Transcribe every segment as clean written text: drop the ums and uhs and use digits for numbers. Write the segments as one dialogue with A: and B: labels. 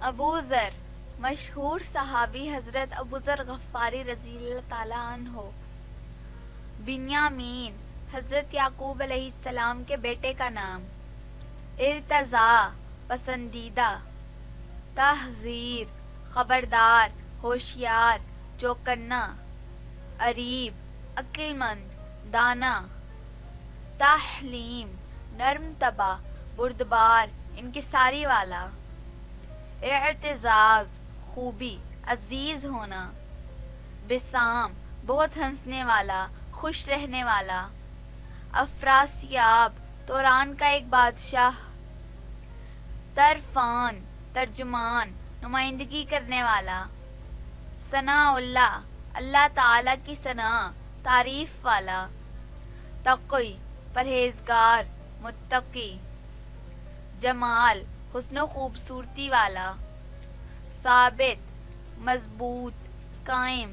A: ابو ذر مشہور صحابی حضرت ابو ذر غفاری رضی اللہ تعالیٰ عنہ ہو۔ بنیامین حضرت یعقوب علیہ السلام کے بیٹے کا نام۔ ارتضیٰ پسندیدہ۔ تحذیر خبردار، ہوشیار، چوکنا۔ اریب عقل مند، دانا۔ تحلیم نرم طبع، بردبار، انکساری والا۔ اعتزاز خوبی، عزیز ہونا۔ بسام بہت ہنسنے والا، خوش رہنے والا۔ افراسیاب توران کا ایک بادشاہ۔ طرفان ترجمان، نمائندگی کرنے والا۔ ثناء اللہ اللہ تعالی کی ثناء، تعریف والا۔ تقی پرہیزگار، متقی۔ جمال حسن و خوبصورتی والا۔ ثابت مضبوط، قائم۔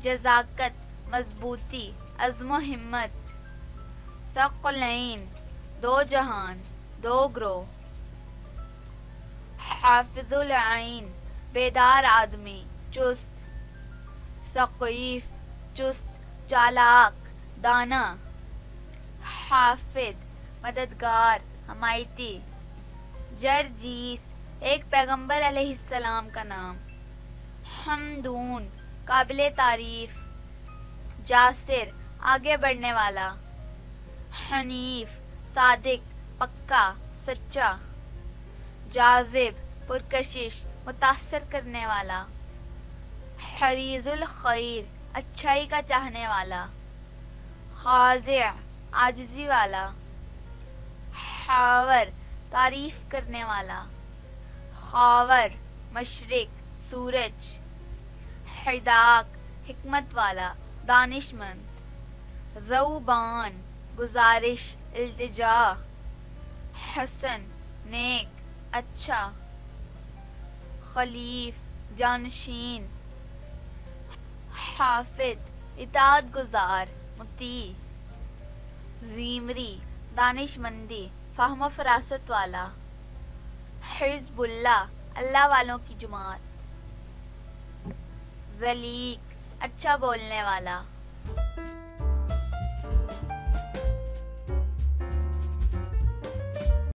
A: جزاکت مضبوطی، عزم و ہمت۔ ثقلین دو جہان، دو گروہ۔ حافظ العین بیدار آدمی، چست۔ ثقیف چست، چالاک، دانا۔ حافظ مددگار، حمایتی۔ جرجیس ایک پیغمبر علیہ السلام کا نام۔ حمدون قابل تعریف۔ جاسر آگے بڑھنے والا۔ حنیف صادق، پکا، سچا۔ جاذب پرکشش، متاثر کرنے والا۔ حریص الخیر اچھائی کا چاہنے والا۔ خاضع عاجزی والا۔ حاور تعریف کرنے والا۔ خاور مشرق، سورج۔ حداق حکمت والا، دانش مند۔ ذوبان گزارش، التجا۔ حسن نیک، اچھا۔ خلیف جانشین۔ حافظ اطاعت گزار، مطیع۔ زیمری دانش مندی، فہم و فراست والا۔ حزب اللہ اللہ والوں کی جماعت۔ ذلیق اچھا بولنے والا۔